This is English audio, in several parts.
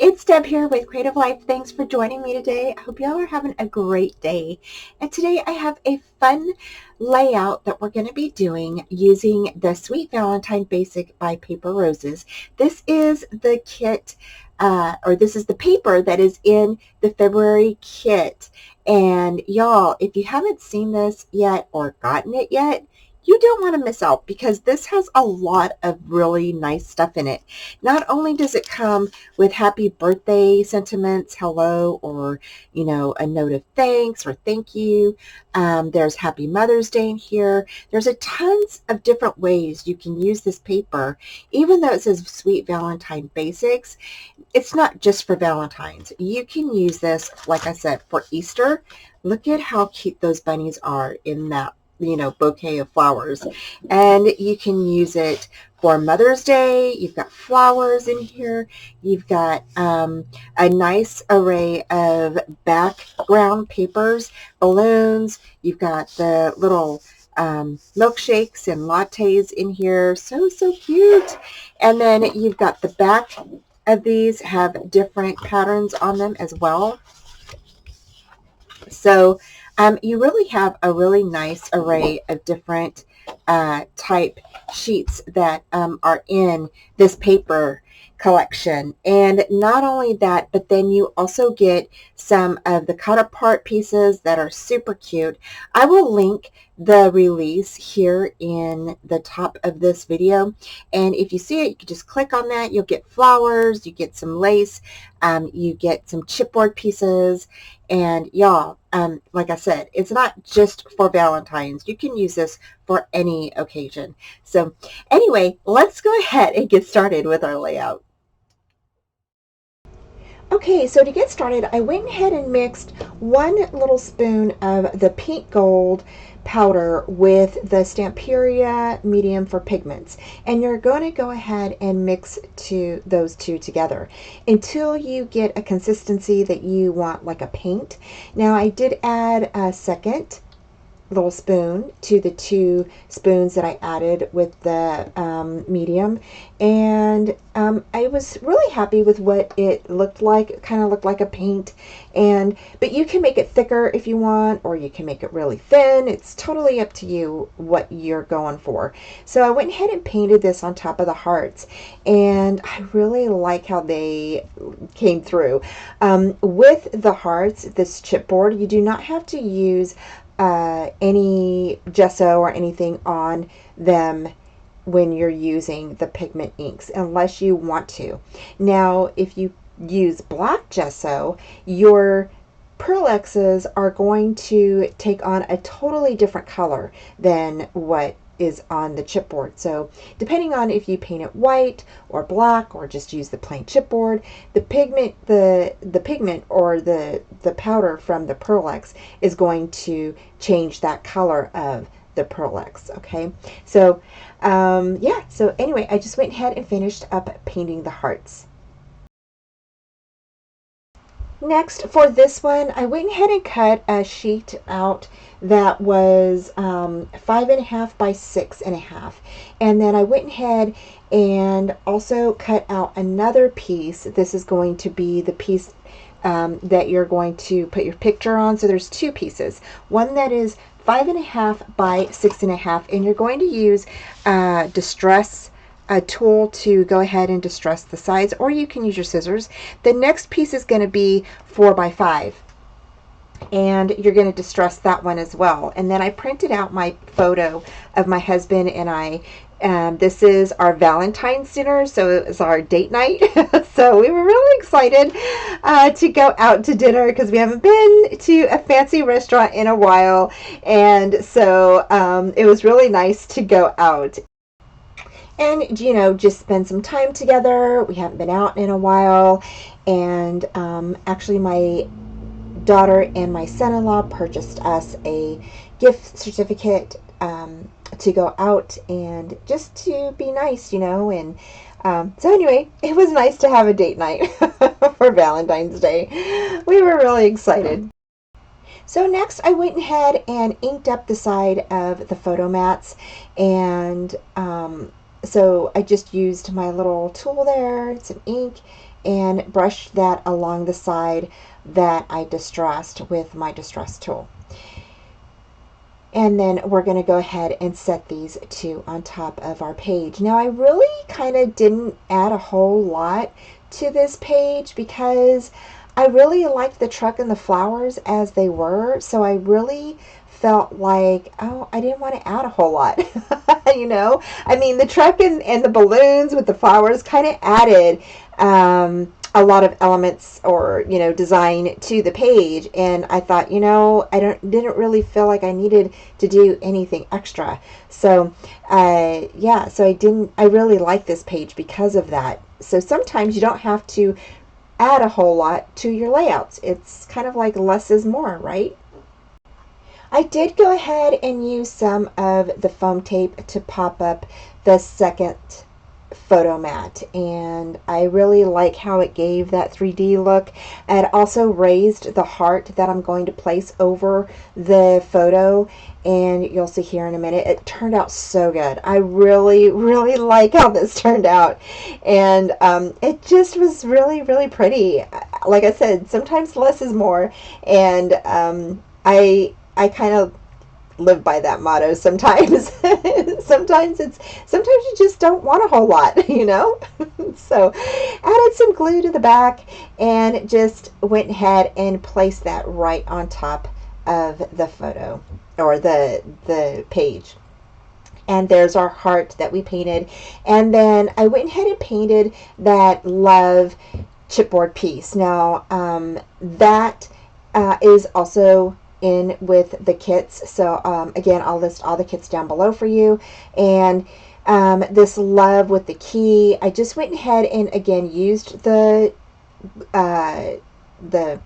it's Deb here with Creative Life. Thanks for joining me today. I hope y'all are having a great day. And today I have a fun layout that we're going to be doing using the Sweet Valentine Basic by Paper Roses. This is the kit, or this is the paper that is in the February kit. And y'all, if you haven't seen this yet or gotten it yet, you don't want to miss out because this has a lot of really nice stuff in it. Not only does it come with happy birthday sentiments, hello, or, a note of thanks or thank you. There's Happy Mother's Day in here. There's a tons of different ways you can use this paper. Even though it says Sweet Valentine Basics, it's not just for Valentine's. You can use this, like I said, for Easter. Look at how cute those bunnies are in that bouquet of flowers. And you can use it for Mother's Day. You've got flowers in here. You've got a nice array of background papers, balloons. You've got the little milkshakes and lattes in here. So cute. And then you've got the back of these have different patterns on them as well. So you really have a really nice array of different type sheets that are in this paper collection. And not only that, but then you also get some of the cut apart pieces that are super cute. I will link the release here in the top of this video, and if you see it, you can just click on that. You'll get flowers, you get some lace, you get some chipboard pieces, and y'all, like I said, it's not just for Valentine's. You can use this for any occasion. So anyway, let's go ahead and get started with our layout. Okay, so to get started, I went ahead and mixed 1 little spoon of the pink gold powder with the Stamperia medium for pigments. And you're going to go ahead and mix those two together until you get a consistency that you want, like a paint. Now, I did add a second little spoon to the 2 spoons that I added with the medium, and I was really happy with what it looked like. It kind of looked like a paint, but you can make it thicker if you want, or you can make it really thin. It's totally up to you what you're going for. So I went ahead and painted this on top of the hearts, and I really like how they came through. With the hearts, this chipboard, you do not have to use any gesso or anything on them when you're using the pigment inks, unless you want to. Now, if you use black gesso, your Pearl X's are going to take on a totally different color than what is on the chipboard. So depending on if you paint it white or black or just use the plain chipboard, the pigment or the powder from the Pearl X is going to change that color of the Pearl X. Okay, so yeah, so anyway, I just went ahead and finished up painting the hearts. Next, for this one, I went ahead and cut a sheet out that was 5.5 by 6.5, and then I went ahead and also cut out another piece. This is going to be the piece that you're going to put your picture on. So there's 2 pieces. One that is 5.5 by 6.5, and you're going to use distress a tool to go ahead and distress the sides, or you can use your scissors. The next piece is going to be 4 by 5, and you're going to distress that one as well. And then I printed out my photo of my husband and I. This is our Valentine's dinner, so it was our date night. So we were really excited to go out to dinner because we haven't been to a fancy restaurant in a while, and so it was really nice to go out and just spend some time together. We haven't been out in a while, and actually my daughter and my son-in-law purchased us a gift certificate to go out and just to be nice, and so anyway, it was nice to have a date night for Valentine's Day. We were really excited. So next I went ahead and inked up the side of the photo mats, and so I just used my little tool there, some ink, and brush that along the side that I distressed with my distress tool. And then we're going to go ahead and set these two on top of our page. Now I really kind of didn't add a whole lot to this page because I really liked the truck and the flowers as they were. So I really felt like, oh, I didn't want to add a whole lot. You know, I mean, the truck and the balloons with the flowers kind of added a lot of elements or, you know, design to the page, and I thought, you know, didn't really feel like I needed to do anything extra. So yeah, so I really like this page because of that. So sometimes you don't have to add a whole lot to your layouts. It's kind of like less is more, right? I did go ahead and use some of the foam tape to pop up the second photo mat, and I really like how it gave that 3D look. It also raised the heart that I'm going to place over the photo, and you'll see here in a minute. It turned out so good. I really like how this turned out, and it just was really pretty. Like I said, sometimes less is more, and I kind of live by that motto sometimes. sometimes you just don't want a whole lot, you know. So added some glue to the back and just went ahead and placed that right on top of the photo or the page. And there's our heart that we painted. And then I went ahead and painted that love chipboard piece. Now that is also in with the kits. So again, I'll list all the kits down below for you. And this love with the key, I just went ahead and again used the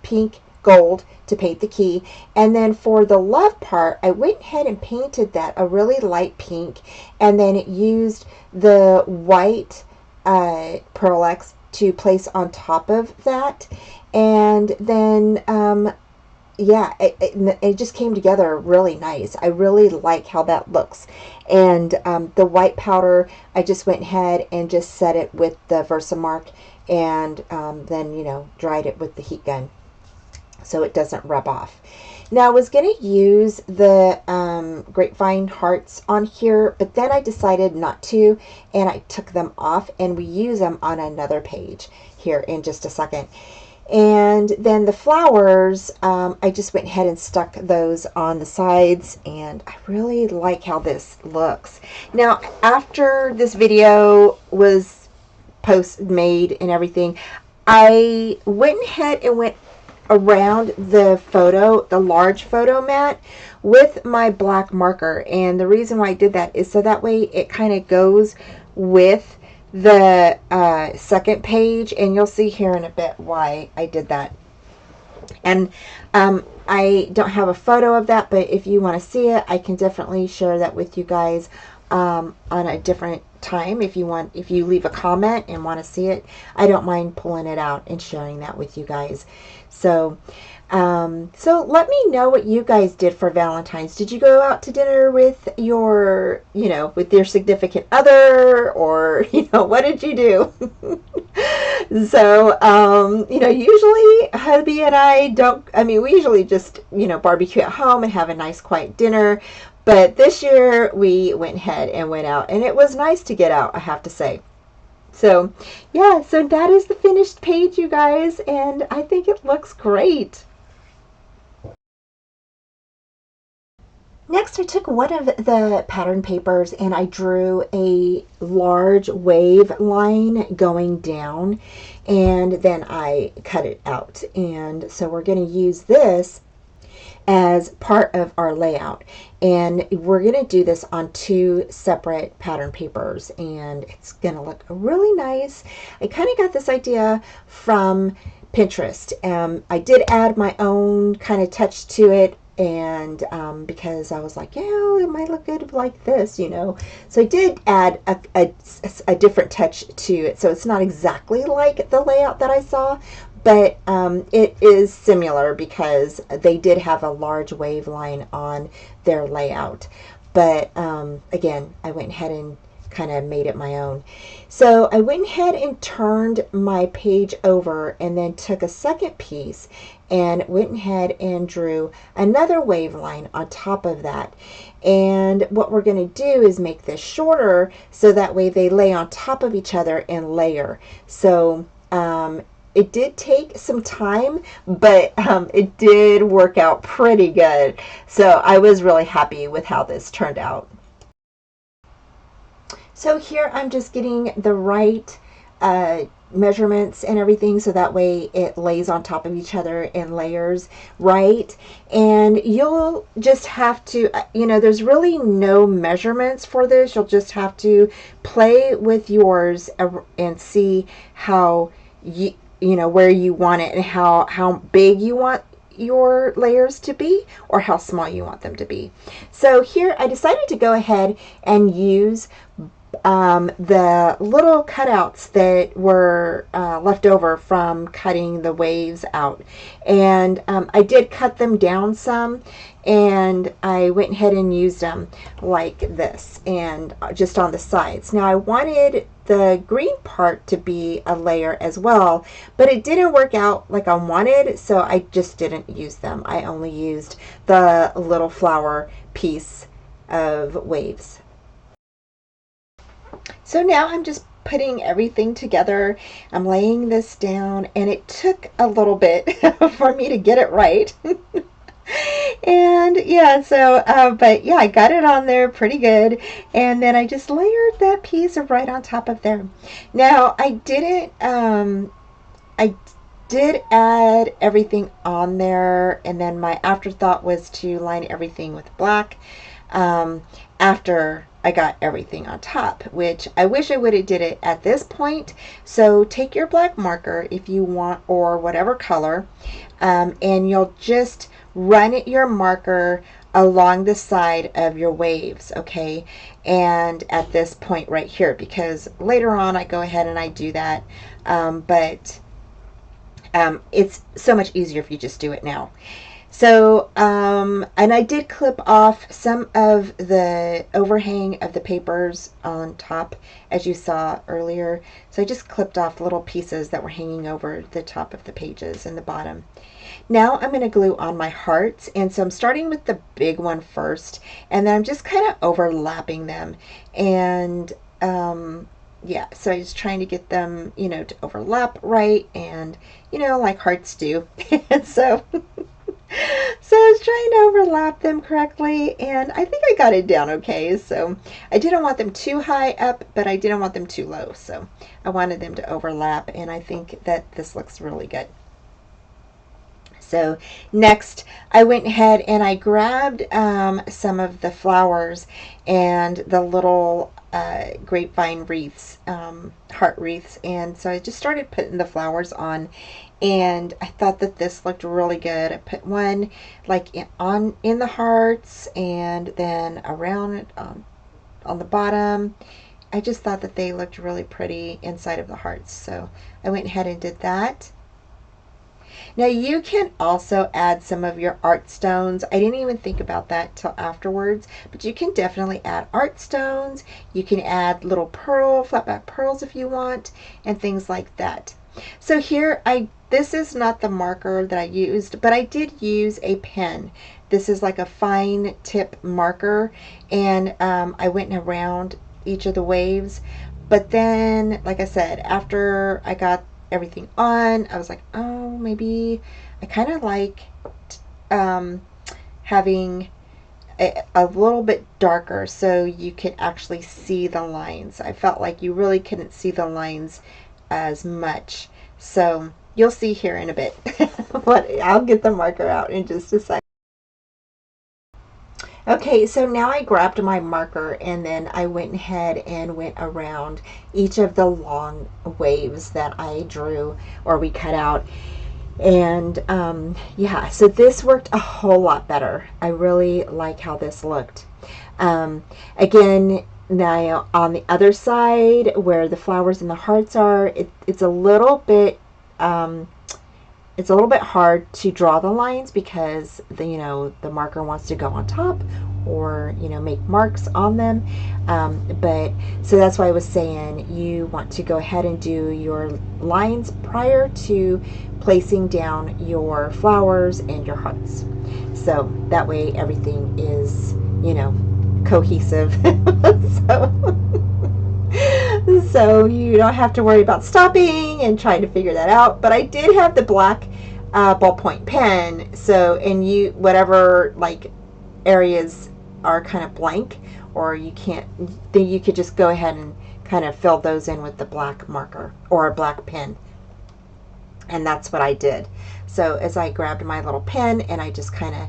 pink gold to paint the key. And then for the love part, I went ahead and painted that a really light pink, and then used the white Pearl X to place on top of that. And then yeah, it just came together really nice. I really like how that looks. And the white powder, I just went ahead and just set it with the Versamark, and then, you know, dried it with the heat gun so it doesn't rub off. Now I was going to use the grapevine hearts on here, but then I decided not to, and I took them off, and we use them on another page here in just a second. And then the flowers, I just went ahead and stuck those on the sides, and I really like how this looks. Now, after this video was made and everything, I went ahead and went around the large photo mat with my black marker. And the reason why I did that is so that way it kind of goes with the second page, and you'll see here in a bit why I did that. And I don't have a photo of that, but if you want to see it, I can definitely share that with you guys on a different time. If you leave a comment and want to see it, I don't mind pulling it out and sharing that with you guys. So so let me know what you guys did for Valentine's. Did you go out to dinner with your, you know, with your significant other, or, you know, what did you do? So, you know, usually hubby and we usually just, you know, barbecue at home and have a nice quiet dinner. But this year we went ahead and went out, and it was nice to get out, I have to say. So, yeah, so that is the finished page, you guys, and I think it looks great. Next, I took one of the pattern papers and I drew a large wave line going down, and then I cut it out. And so we're going to use this as part of our layout, and we're going to do this on two separate pattern papers, and it's going to look really nice. I kind of got this idea from Pinterest. I did add my own kind of touch to it, and because I was like, yeah, it might look good like this, you know. So I did add a different touch to it, so it's not exactly like the layout that I saw, but it is similar because they did have a large wave line on their layout. But again, I went ahead and kind of made it my own. So I went ahead and turned my page over and then took a second piece and went ahead and drew another wave line on top of that. And what we're going to do is make this shorter so that way they lay on top of each other and layer. So it did take some time, but it did work out pretty good. So I was really happy with how this turned out. So here I'm just getting the right measurements and everything so that way it lays on top of each other in layers right. And you'll just have to, there's really no measurements for this. You'll just have to play with yours and see how where you want it and how big you want your layers to be or how small you want them to be. So here I decided to go ahead and use the little cutouts that were left over from cutting the waves out. And I did cut them down some, and I went ahead and used them like this and just on the sides. Now I wanted the green part to be a layer as well, but it didn't work out like I wanted, so I just didn't use them. I only used the little flower piece of waves. So now I'm just putting everything together. I'm laying this down, and it took a little bit for me to get it right. And yeah, so but yeah, I got it on there pretty good, and then I just layered that piece right on top of there. Now I did add everything on there, and then my afterthought was to line everything with black after I got everything on top, which I wish I would have did it at this point. So take your black marker if you want, or whatever color, and you'll just run your marker along the side of your waves, okay? And at this point right here, because later on I go ahead and I do that, but it's so much easier if you just do it now. So, and I did clip off some of the overhang of the papers on top, as you saw earlier. So I just clipped off little pieces that were hanging over the top of the pages and the bottom. Now I'm going to glue on my hearts, and so I'm starting with the big one first, and then I'm just kind of overlapping them. And yeah, so I was trying to get them, to overlap right, and, like hearts do. And so... So I was trying to overlap them correctly, and I think I got it down okay. So I didn't want them too high up, but I didn't want them too low. So I wanted them to overlap, and I think that this looks really good. So next I went ahead and I grabbed some of the flowers and the little grapevine wreaths, heart wreaths, and so I just started putting the flowers on, and I thought that this looked really good. I put one like in the hearts, and then around it on the bottom. I just thought that they looked really pretty inside of the hearts, so I went ahead and did that. Now you can also add some of your art stones. I didn't even think about that till afterwards, but you can definitely add art stones. You can add little flat back pearls if you want, and things like that. So here, this is not the marker that I used, but I did use a pen. This is like a fine tip marker, and I went around each of the waves. But then, like I said, after I got everything on, I was like, oh, maybe I kind of like having a little bit darker so you could actually see the lines. I felt like you really couldn't see the lines as much, so you'll see here in a bit. But I'll get the marker out in just a second. Okay, so now I grabbed my marker, and then I went ahead and went around each of the long waves that I drew or we cut out. And yeah, so this worked a whole lot better. I really like how this looked. Again, now on the other side where the flowers and the hearts are, it's a little bit it's a little bit hard to draw the lines because the marker wants to go on top or make marks on them, but so that's why I was saying you want to go ahead and do your lines prior to placing down your flowers and your hearts, so that way everything is cohesive. so so you don't have to worry about stopping and trying to figure that out. But I did have the black ballpoint pen, so and you whatever like areas are kind of blank or you can't, then you could just go ahead and kind of fill those in with the black marker or a black pen, and that's what I did. So as I grabbed my little pen and I just kind of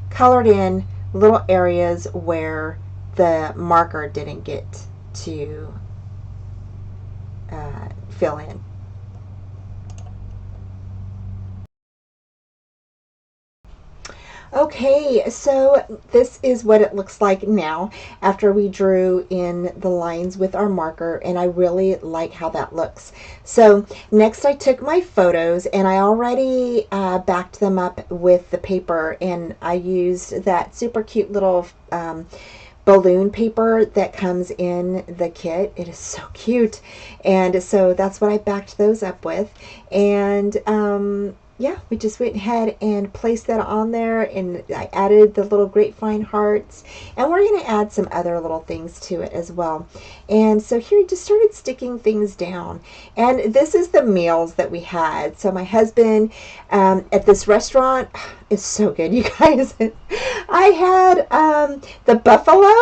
colored in little areas where the marker didn't get to fill in. Okay, so this is what it looks like now after we drew in the lines with our marker, and I really like how that looks. So next I took my photos and I already backed them up with the paper, and I used that super cute little balloon paper that comes in the kit. It is so cute, and so that's what I backed those up with. And yeah, we just went ahead and placed that on there, and I added the little grapevine hearts, and we're going to add some other little things to it as well. And so here I just started sticking things down, and this is the meals that we had. So my husband at this restaurant is so good, you guys. I had the buffalo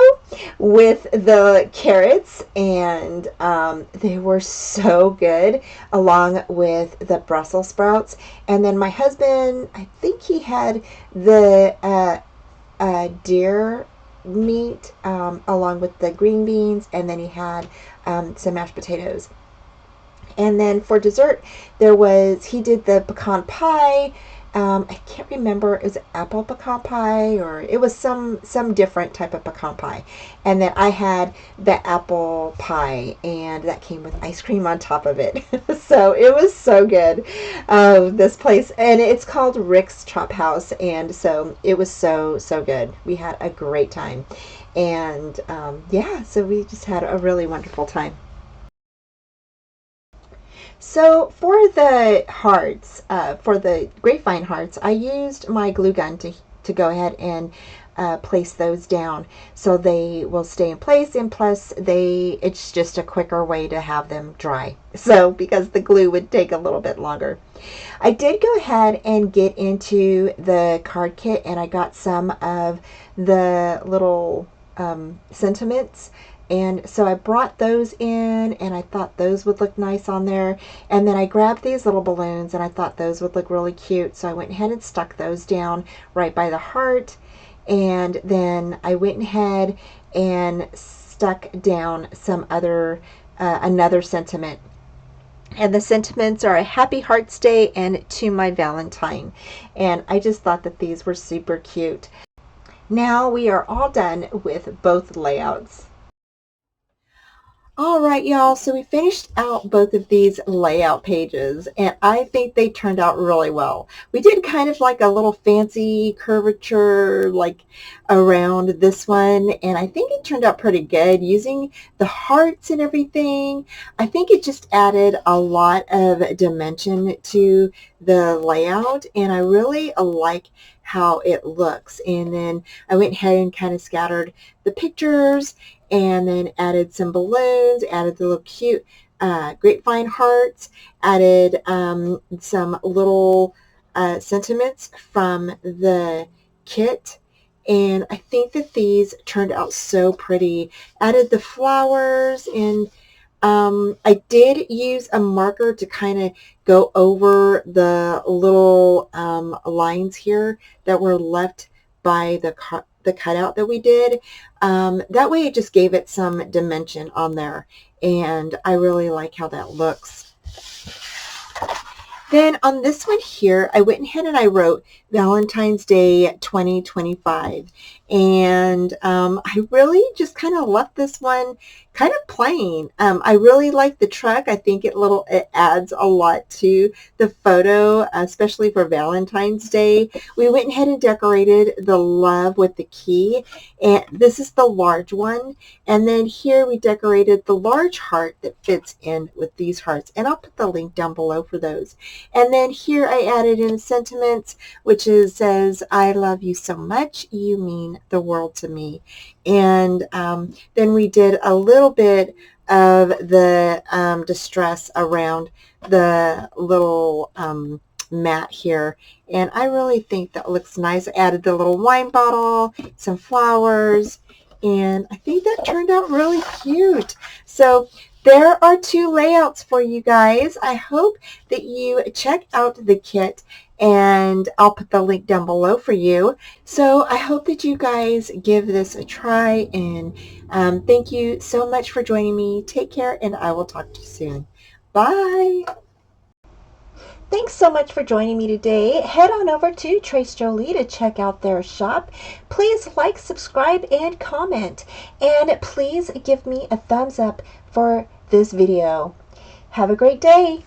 with the carrots, and they were so good, along with the Brussels sprouts. And then my husband, I think he had the deer meat along with the green beans, and then he had some mashed potatoes. And then for dessert, he did the pecan pie. I can't remember, it was apple pecan pie, or it was some different type of pecan pie. And then I had the apple pie, and that came with ice cream on top of it. So it was so good. This place, and it's called Rick's Chop House, and so it was so good. We had a great time, and yeah, so we just had a really wonderful time. So for the hearts, for the grapevine hearts, I used my glue gun to go ahead and place those down so they will stay in place, and plus it's just a quicker way to have them dry. So because the glue would take a little bit longer. I did go ahead and get into the card kit, and I got some of the little sentiments. And so I brought those in, and I thought those would look nice on there. And then I grabbed these little balloons, and I thought those would look really cute. So I went ahead and stuck those down right by the heart. And then I went ahead and stuck down some another sentiment. And the sentiments are a happy heart's day and to my Valentine. And I just thought that these were super cute. Now we are all done with both layouts. All right, y'all, so we finished out both of these layout pages, and I think they turned out really well. We did kind of like a little fancy curvature like around this one, and I think it turned out pretty good using the hearts and everything. I think it just added a lot of dimension to the layout, and I really like how it looks. And then I went ahead and kind of scattered the pictures, and then added some balloons, added the little cute grapevine hearts, added some little sentiments from the kit. And I think that these turned out so pretty. Added the flowers, and I did use a marker to kind of go over the little lines here that were left by the cutout that we did. That way it just gave it some dimension on there, and I really like how that looks. Then on this one here, I went ahead and I wrote Valentine's Day 2025. And I really just kind of left this one kind of plain. I really like the truck. I think it adds a lot to the photo, especially for Valentine's Day. We went ahead and decorated the love with the key, and this is the large one. And then here we decorated the large heart that fits in with these hearts, and I'll put the link down below for those. And then here I added in sentiments, which says, I love you so much, you mean the world to me. And then we did a little bit of the distress around the little mat here, and I really think that looks nice. I added the little wine bottle, some flowers, and I think that turned out really cute. So there are two layouts for you guys. I hope that you check out the kit, and I'll put the link down below for you. So I hope that you guys give this a try, and thank you so much for joining me. Take care, and I will talk to you soon. Bye. Thanks so much for joining me today. Head on over to Trace Jolie to check out their shop. Please like, subscribe, and comment. And please give me a thumbs up for this video. Have a great day.